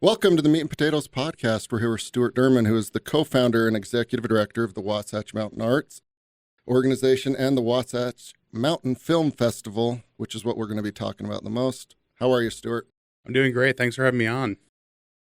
Welcome to the Meat and Potatoes podcast. We're here with Stuart Derman, who is the co-founder and executive director of the Wasatch Mountain Arts organization and the Wasatch Mountain Film Festival, which is what we're going to be talking about the most. How are you, Stuart? I'm doing great. Thanks for having me on.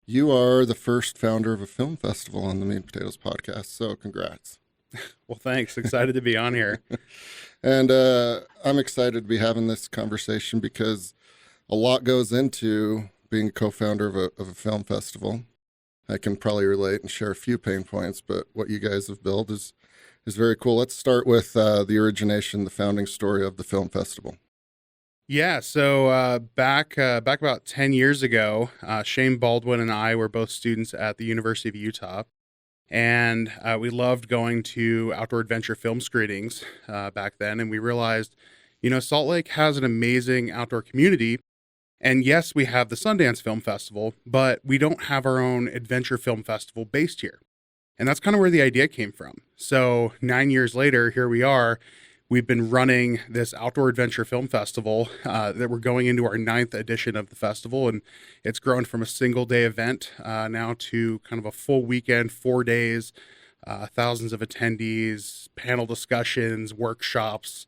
You are the first founder of a film festival on the Meat and Potatoes podcast, so congrats. Well, thanks. Excited to be on here. And I'm excited to be having this conversation because a lot goes into being a co-founder of a film festival. I can probably relate and share a few pain points, but what you guys have built is very cool. Let's start with the origination, the founding story of the film festival. Yeah, so back about 10 years ago, Shane Baldwin and I were both students at the University of Utah, and we loved going to outdoor adventure film screenings back then, and we realized, Salt Lake has an amazing outdoor community. And yes, we have the Sundance Film Festival, but we don't have our own adventure film festival based here. And that's kind of where the idea came from. So 9 years later, here we are. We've been running this outdoor adventure film festival that we're going into our 9th edition of the festival. And it's grown from a single day event now to kind of a full weekend, 4 days, thousands of attendees, panel discussions, workshops,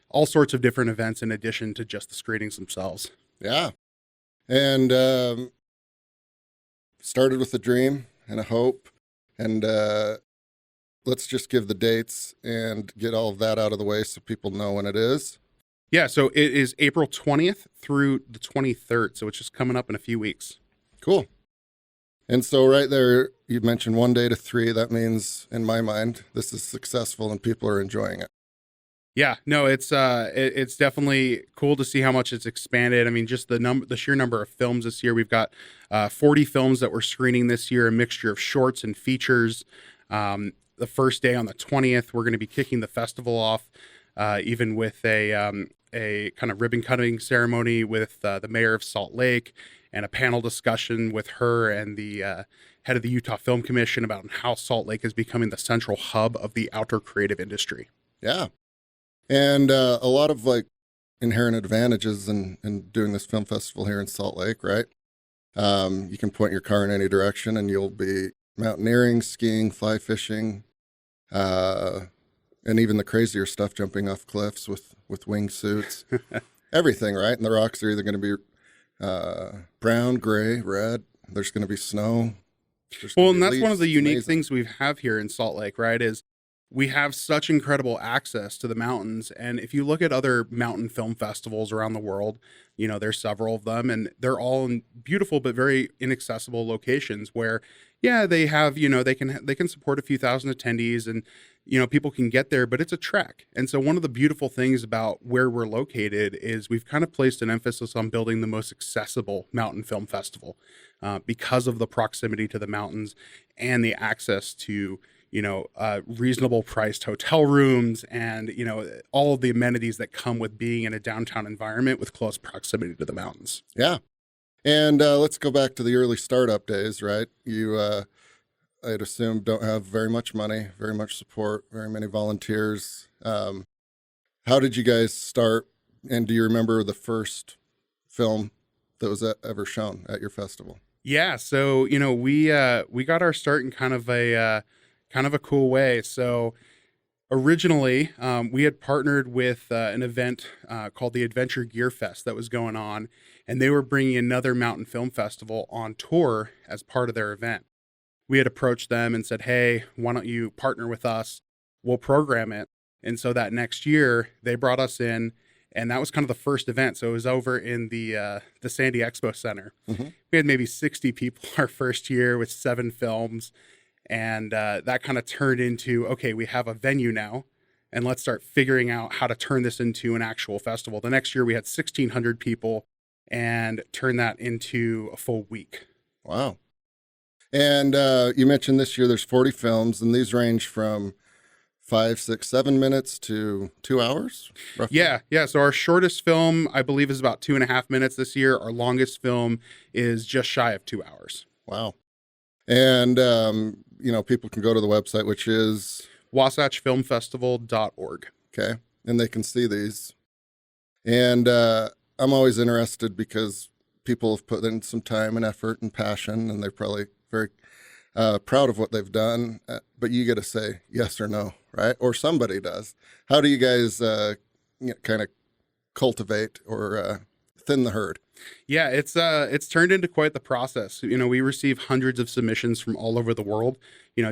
all sorts of different events in addition to just the screenings themselves. Yeah. And started with a dream and a hope. And let's just give the dates and get all of that out of the way so people know when it is. Yeah, so it is April 20th through the 23rd. So it's just coming up in a few weeks. Cool. And so right there, you mentioned 1 day to 3. That means, in my mind, this is successful and people are enjoying it. Yeah, no, it's definitely cool to see how much it's expanded. I mean, just the sheer number of films this year. We've got 40 films that we're screening this year, a mixture of shorts and features. The first day on the 20th, we're going to be kicking the festival off, even with a kind of ribbon cutting ceremony with the mayor of Salt Lake and a panel discussion with her and the head of the Utah Film Commission about how Salt Lake is becoming the central hub of the outdoor creative industry. Yeah. And a lot of inherent advantages in doing this film festival here in Salt Lake, right? You can point your car in any direction and you'll be mountaineering, skiing, fly fishing, and even the crazier stuff, jumping off cliffs with wingsuits, everything, right? And the rocks are either going to be brown, gray, red. There's going to be snow. Well, and that's one of the unique things we have here in Salt Lake, right, is we have such incredible access to the mountains. And if you look at other mountain film festivals around the world, there's several of them and they're all in beautiful but very inaccessible locations where, yeah, they have, they can support a few thousand attendees and, people can get there, but it's a trek. And so one of the beautiful things about where we're located is we've kind of placed an emphasis on building the most accessible mountain film festival because of the proximity to the mountains and the access to reasonable priced hotel rooms and, all of the amenities that come with being in a downtown environment with close proximity to the mountains. Yeah. And let's go back to the early startup days, right? You, I'd assume, don't have very much money, very much support, very many volunteers. How did you guys start? And do you remember the first film that was ever shown at your festival? Yeah. So, we got our start in kind of a cool way. So originally, we had partnered with an event called the Adventure Gear Fest that was going on, and they were bringing another mountain film festival on tour as part of their event. We had approached them and said, hey, why don't you partner with us? We'll program it. And so that next year, they brought us in, and that was kind of the first event. So it was over in the Sandy Expo Center. Mm-hmm. We had maybe 60 people our first year with 7 films. And that kind of turned into, okay, we have a venue now, and let's start figuring out how to turn this into an actual festival. The next year we had 1,600 people and turned that into a full week. Wow. And you mentioned this year there's 40 films, and these range from 5, 6, 7 minutes to 2 hours, roughly? Yeah. So our shortest film, I believe, is about 2.5 minutes this year. Our longest film is just shy of 2 hours. Wow. And, people can go to the website, which is wasatchfilmfestival.org. Okay. And they can see these. And I'm always interested because people have put in some time and effort and passion, and they're probably very proud of what they've done. But you get to say yes or no, right? Or somebody does. How do you guys kind of cultivate or thin the herd? Yeah, it's turned into quite the process. We receive hundreds of submissions from all over the world.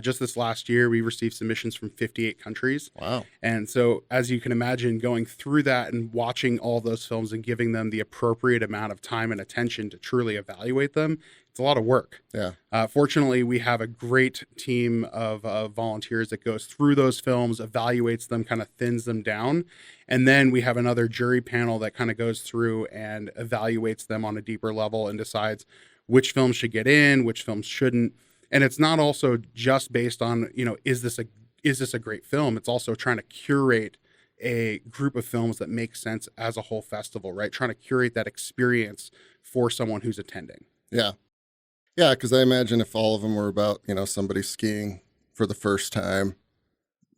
Just this last year, we received submissions from 58 countries. Wow. And so, as you can imagine, going through that and watching all those films and giving them the appropriate amount of time and attention to truly evaluate them, it's a lot of work. Yeah. Fortunately, we have a great team of volunteers that goes through those films, evaluates them, kind of thins them down. And then we have another jury panel that kind of goes through and evaluates them on a deeper level and decides which films should get in, which films shouldn't. And it's not also just based on, is this a great film? It's also trying to curate a group of films that make sense as a whole festival, right? Trying to curate that experience for someone who's attending. Yeah. Yeah, because I imagine if all of them were about, somebody skiing for the first time,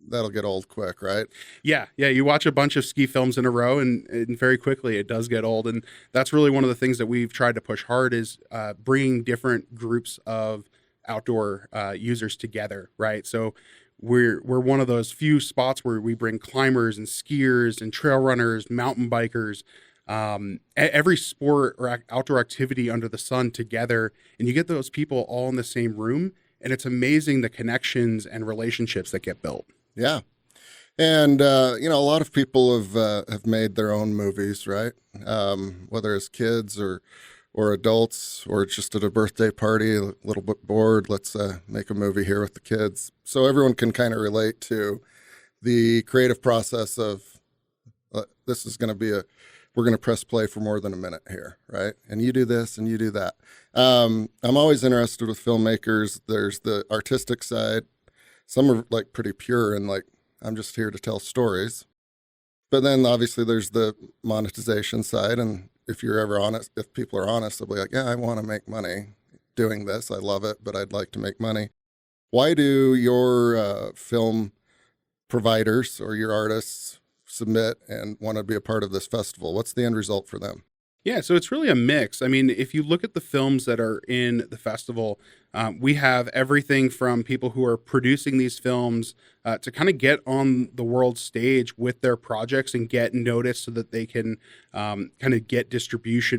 that'll get old quick, right? Yeah. You watch a bunch of ski films in a row, and very quickly it does get old. And that's really one of the things that we've tried to push hard is bringing different groups of outdoor users together, right? So we're one of those few spots where we bring climbers and skiers and trail runners, mountain bikers, every sport or outdoor activity under the sun together, and you get those people all in the same room, and it's amazing the connections and relationships that get built. Yeah. And, a lot of people have made their own movies, right? Whether it's kids or adults, or just at a birthday party, a little bit bored, let's make a movie here with the kids. So everyone can kind of relate to the creative process of this is going to be we're going to press play for more than a minute here, right? And you do this and you do that. I'm always interested with filmmakers. There's the artistic side. Some are like pretty pure and like, I'm just here to tell stories. But then obviously there's the monetization side. And if you're ever honest, if people are honest, they'll be like, yeah, I want to make money doing this. I love it, but I'd like to make money. Why do your film providers or your artists submit and want to be a part of this festival? What's the end result for them? Yeah, so it's really a mix. I mean, if you look at the films that are in the festival, we have everything from people who are producing these films to kind of get on the world stage with their projects and get noticed so that they can kind of get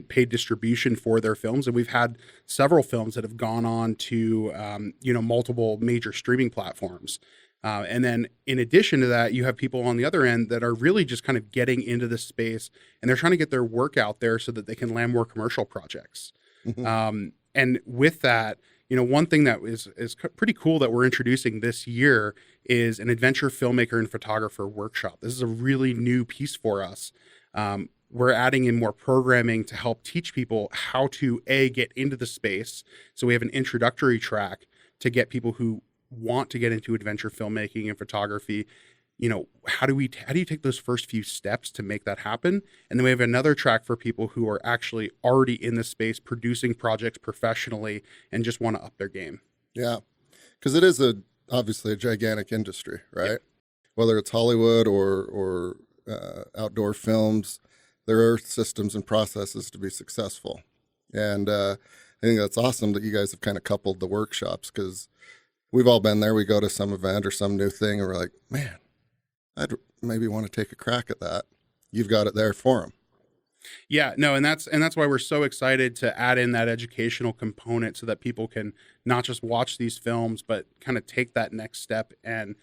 paid distribution for their films. And we've had several films that have gone on to, multiple major streaming platforms. And then in addition to that, you have people on the other end that are really just kind of getting into this space, and they're trying to get their work out there so that they can land more commercial projects. Mm-hmm. And with that, one thing that is pretty cool that we're introducing this year is an adventure filmmaker and photographer workshop. This is a really new piece for us. We're adding in more programming to help teach people how to get into the space. So we have an introductory track to get people who want to get into adventure filmmaking and photography. How do you take those first few steps to make that happen? And then we have another track for people who are actually already in the space producing projects professionally and just want to up their game. Yeah, because it is obviously a gigantic industry, right? Yep. Whether it's Hollywood or outdoor films, there are systems and processes to be successful. And I think that's awesome that you guys have kind of coupled the workshops, because we've all been there. We go to some event or some new thing and we're like, man, I'd maybe want to take a crack at that. You've got it there for them. Yeah, no, and that's why we're so excited to add in that educational component so that people can not just watch these films, but kind of take that next step and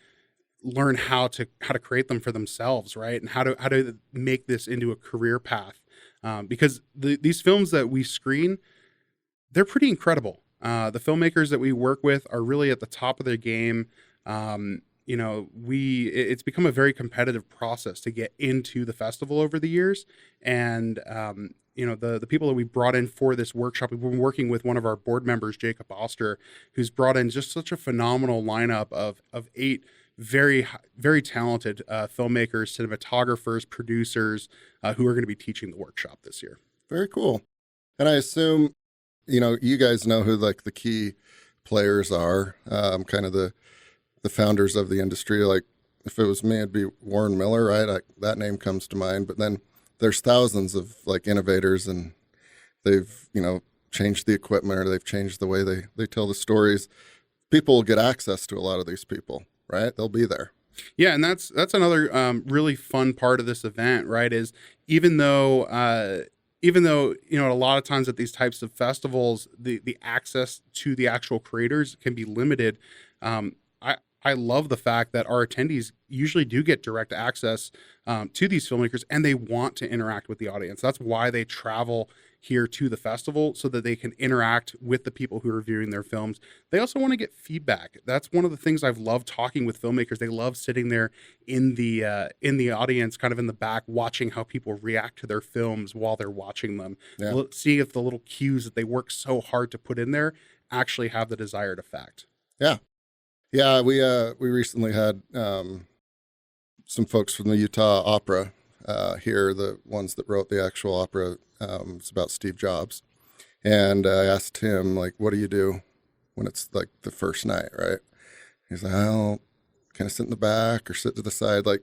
learn how to create them for themselves, right? And how to make this into a career path. Because these films that we screen, they're pretty incredible. The filmmakers that we work with are really at the top of their game. It's become a very competitive process to get into the festival over the years. And, the people that we brought in for this workshop, we've been working with one of our board members, Jacob Oster, who's brought in just such a phenomenal lineup of 8 very, very talented filmmakers, cinematographers, producers who are going to be teaching the workshop this year. Very cool. And I assume, you guys know who like the key players are, kind of the founders of the industry. Like if it was me, it'd be Warren Miller, right? That name comes to mind. But then there's thousands of like innovators and they've, changed the equipment, or they've changed the way they tell the stories, people will get access to a lot of these people, right? They'll be there. Yeah, and that's another really fun part of this event, right? Is even though a lot of times at these types of festivals, the access to the actual creators can be limited. I love the fact that our attendees usually do get direct access to these filmmakers, and they want to interact with the audience. That's why they travel here to the festival, so that they can interact with the people who are viewing their films. They also want to get feedback. That's one of the things I've loved talking with filmmakers. They love sitting there in the audience, kind of in the back, watching how people react to their films while they're watching them. Yeah. Seeing if the little cues that they work so hard to put in there actually have the desired effect. Yeah. Yeah, we recently had some folks from the Utah Opera here, the ones that wrote the actual opera. It's about Steve Jobs, and I asked him, like, what do you do when it's like the first night, right? He's like, I'll kind of sit in the back or sit to the side. Like,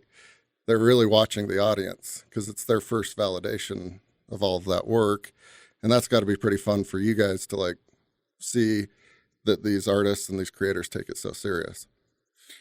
they're really watching the audience because it's their first validation of all of that work, and that's got to be pretty fun for you guys to like see that these artists and these creators take it so serious.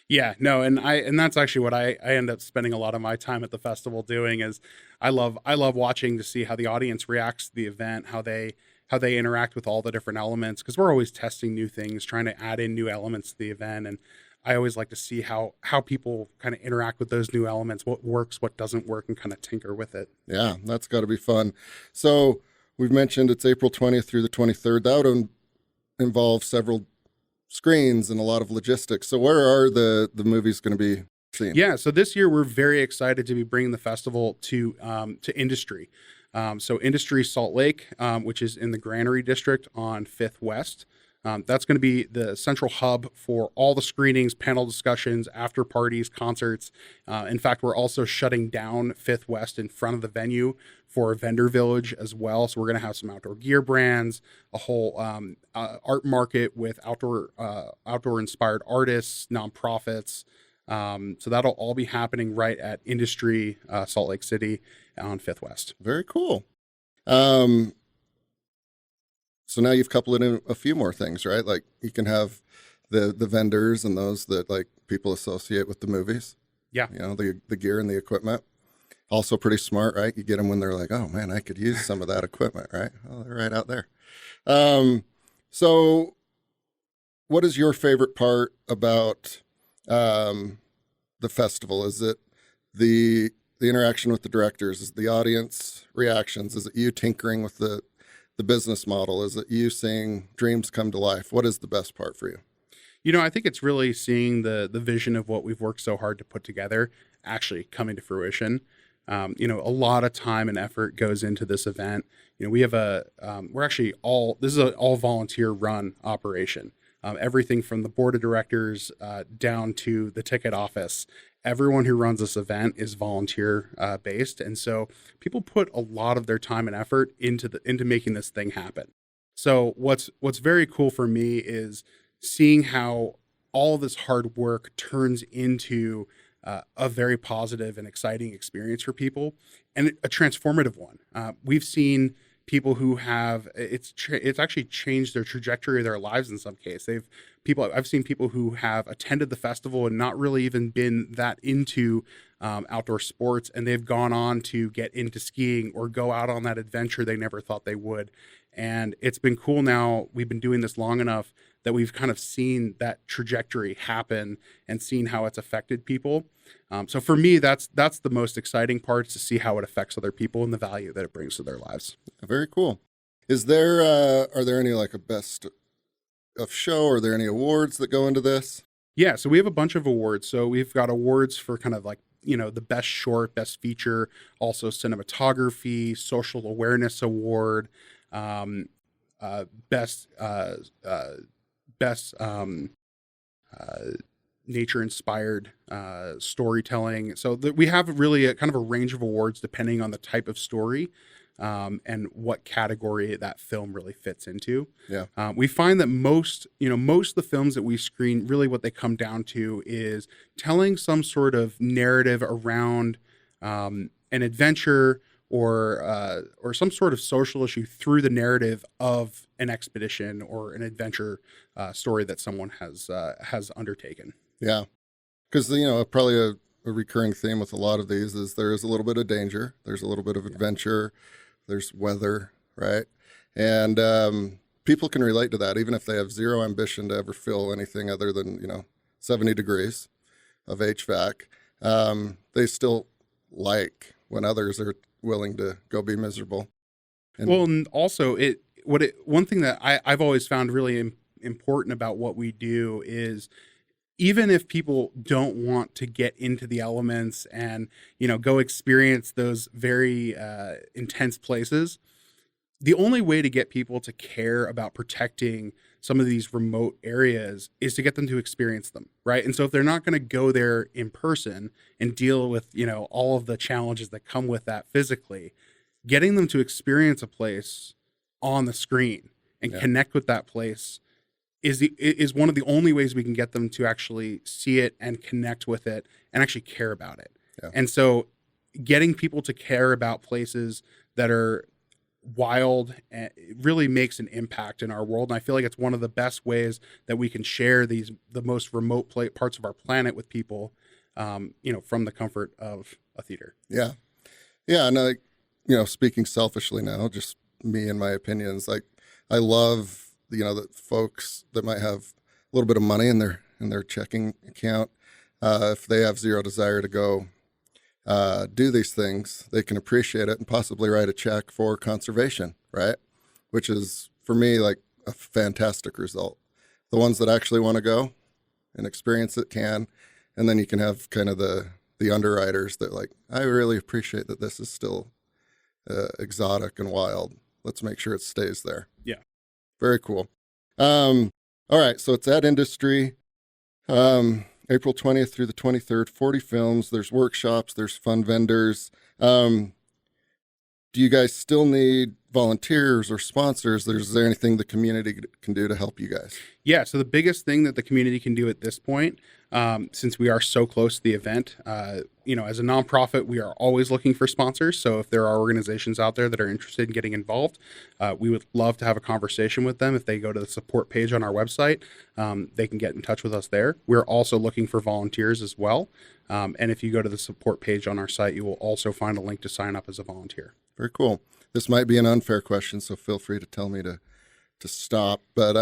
Yeah, no, and that's actually what I end up spending a lot of my time at the festival doing. Is I love watching to see how the audience reacts to the event, how they interact with all the different elements, because we're always testing new things, trying to add in new elements to the event. And I always like to see how people kind of interact with those new elements, what works, what doesn't work, and kind of tinker with it. Yeah, that's got to be fun. So we've mentioned it's April 20th through the 23rd. That would involve several screens and a lot of logistics. So where are the movies going to be seen? Yeah, so this year we're very excited to be bringing the festival to Industry. So Industry Salt Lake, which is in the Granary District on 5th West. That's going to be the central hub for all the screenings, panel discussions, after parties, concerts. In fact, we're also shutting down 5th West in front of the venue for a vendor village as well. So we're going to have some outdoor gear brands, a whole art market with outdoor inspired artists, nonprofits. So that'll all be happening right at Industry, Salt Lake City on 5th West. Very cool. So now you've coupled in a few more things, right? Like you can have the vendors and those that like people associate with the movies. Yeah. The gear and the equipment. Also pretty smart, right? You get them when they're like, oh man, I could use some of that equipment, right? Oh, they're right out there. So what is your favorite part about the festival? Is it the interaction with the directors? Is it the audience reactions? Is it you tinkering with the business model? Is it you seeing dreams come to life? What is the best part for you? I think it's really seeing the vision of what we've worked so hard to put together actually coming to fruition. A lot of time and effort goes into this event. We have this is an all volunteer run operation. Everything from the board of directors down to the ticket office. Everyone who runs this event is volunteer based, and so people put a lot of their time and effort into making this thing happen. So what's very cool for me is seeing how all of this hard work turns into a very positive and exciting experience for people, and a transformative one. We've seen people who have it's actually changed their trajectory of their lives in some case. I've seen people who have attended the festival and not really even been that into outdoor sports, and they've gone on to get into skiing or go out on that adventure they never thought they would. And it's been cool. Now we've been doing this long enough that we've kind of seen that trajectory happen and seen how it's affected people. So for me, that's the most exciting part, to see how it affects other people and the value that it brings to their lives. Very cool. Are there any like a best of show? Are there any awards that go into this? Yeah, so we have a bunch of awards. So we've got awards for kind of like, the best short, best feature, also cinematography, social awareness award, best nature inspired storytelling. So we have really a kind of a range of awards depending on the type of story and what category that film really fits into. Yeah. We find that most of the films that we screen, really what they come down to is telling some sort of narrative around an adventure or some sort of social issue through the narrative of an expedition or an adventure story that someone has undertaken. Yeah. Because, probably a recurring theme with a lot of these is there is a little bit of danger. There's a little bit of adventure. There's weather, right? And people can relate to that, even if they have zero ambition to ever feel anything other than, 70 degrees of HVAC. They still like when others are willing to go be miserable. And also one thing that I've always found really important about what we do is, even if people don't want to get into the elements and, go experience those very intense places, the only way to get people to care about protecting some of these remote areas is to get them to experience them, right? And so if they're not going to go there in person and deal with, all of the challenges that come with that physically, getting them to experience a place on the screen and connect with that place is one of the only ways we can get them to actually see it and connect with it and actually care about it. Yeah. And so getting people to care about places that are wild it really makes an impact in our world. And I feel like it's one of the best ways that we can share the most remote parts of our planet with people, from the comfort of a theater. Yeah. Yeah. And speaking selfishly now, just me and my opinions, like I love, that folks that might have a little bit of money in their checking account, if they have zero desire to go do these things, they can appreciate it and possibly write a check for conservation, right? Which is, for me, like a fantastic result. The ones that actually want to go and experience it can, and then you can have kind of the underwriters that like, I really appreciate that this is still exotic and wild. Let's make sure it stays there. Yeah. Very cool. All right, so it's at Industry. April 20th through the 23rd, 40 films. There's workshops, there's fun vendors. Do you guys still need volunteers or sponsors? Is there anything the community can do to help you guys? Yeah, so the biggest thing that the community can do at this point, since we are so close to the event, as a nonprofit, we are always looking for sponsors. So if there are organizations out there that are interested in getting involved, we would love to have a conversation with them. If they go to the support page on our website, they can get in touch with us there. We're also looking for volunteers as well. And if you go to the support page on our site, you will also find a link to sign up as a volunteer. Very cool. This might be an unfair question, so feel free to tell me to stop. But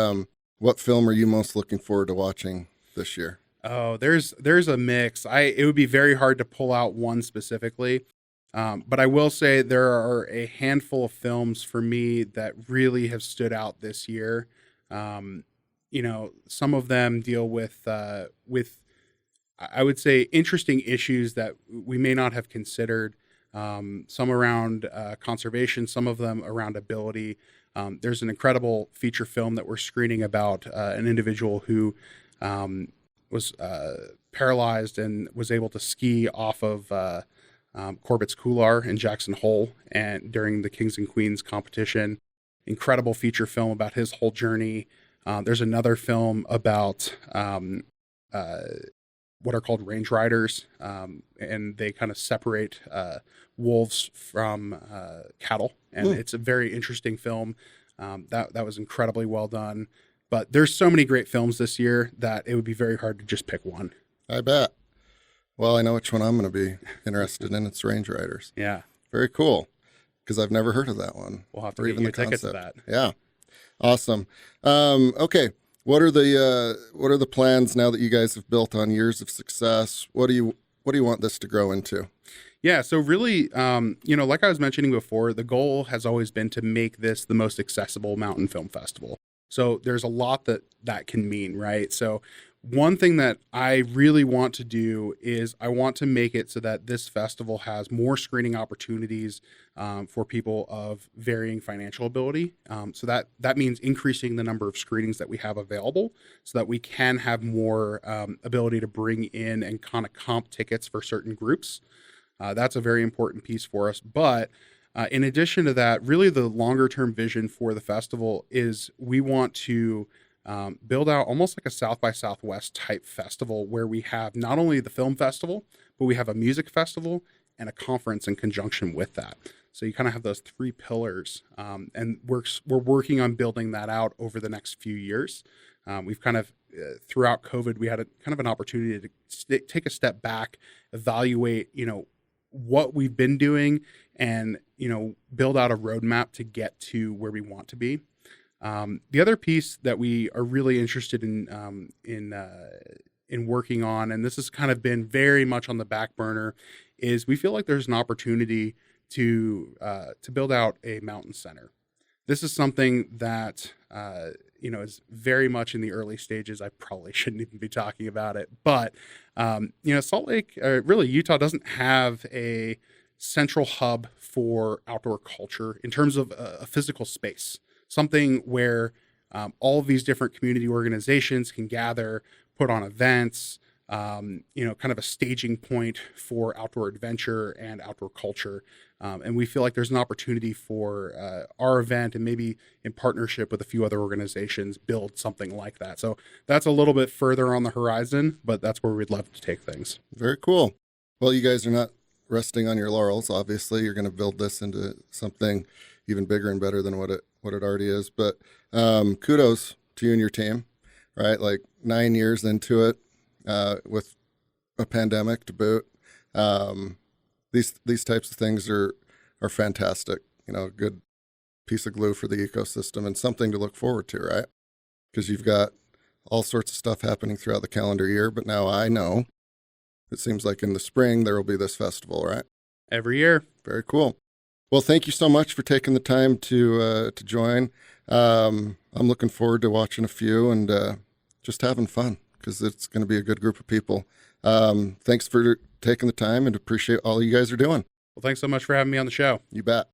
what film are you most looking forward to watching this year? Oh, there's a mix. It would be very hard to pull out one specifically, but I will say there are a handful of films for me that really have stood out this year. Some of them deal with I would say interesting issues that we may not have considered. Some around conservation, some of them around ability. There's an incredible feature film that we're screening about an individual who was paralyzed and was able to ski off of Corbett's Couloir in Jackson Hole and during the Kings and Queens competition. Incredible feature film about his whole journey. There's another film about what are called range riders, and they kind of separate wolves from cattle, and it's a very interesting film. That was incredibly well done. But there's so many great films this year that it would be very hard to just pick one. I bet. Well, I know which one I'm going to be interested in. It's Range Riders. Yeah. Very cool, because I've never heard of that one. We'll have to get you a ticket to that. Yeah. Awesome. Okay. What are the plans now that you guys have built on years of success? What do you want this to grow into? Yeah, so really, like I was mentioning before, the goal has always been to make this the most accessible mountain film festival. So there's a lot that can mean, right? So one thing that I really want to do is I want to make it so that this festival has more screening opportunities for people of varying financial ability. So that means increasing the number of screenings that we have available so that we can have more ability to bring in and kind of comp tickets for certain groups. That's a very important piece for us. But in addition to that, really the longer term vision for the festival is we want to build out almost like a South by Southwest type festival where we have not only the film festival, but we have a music festival and a conference in conjunction with that. So you kind of have those three pillars, and we're working on building that out over the next few years. We've kind of throughout COVID, we had a kind of an opportunity to take a step back, evaluate, what we've been doing, and build out a roadmap to get to where we want to be. The other piece that we are really interested in working on, and this has kind of been very much on the back burner, is we feel like there's an opportunity to build out a mountain center. This is something that is very much in the early stages. I probably shouldn't even be talking about it, but Salt Lake, really Utah, doesn't have a central hub for outdoor culture in terms of a physical space, something where all of these different community organizations can gather, put on events, kind of a staging point for outdoor adventure and outdoor culture. And we feel like there's an opportunity for our event, and maybe in partnership with a few other organizations, build something like that. So that's a little bit further on the horizon, but that's where we'd love to take things. Very cool. Well, you guys are not resting on your laurels. Obviously, you're going to build this into something even bigger and better than what it already is. But kudos to you and your team, right? Like 9 years into it, with a pandemic to boot. These types of things are fantastic. A good piece of glue for the ecosystem and something to look forward to, right? Because you've got all sorts of stuff happening throughout the calendar year. But now I know it seems like in the spring there will be this festival, right? Every year. Very cool. Well, thank you so much for taking the time to join. I'm looking forward to watching a few and just having fun, because it's going to be a good group of people. Thanks for taking the time, and appreciate all you guys are doing. Well, thanks so much for having me on the show. You bet.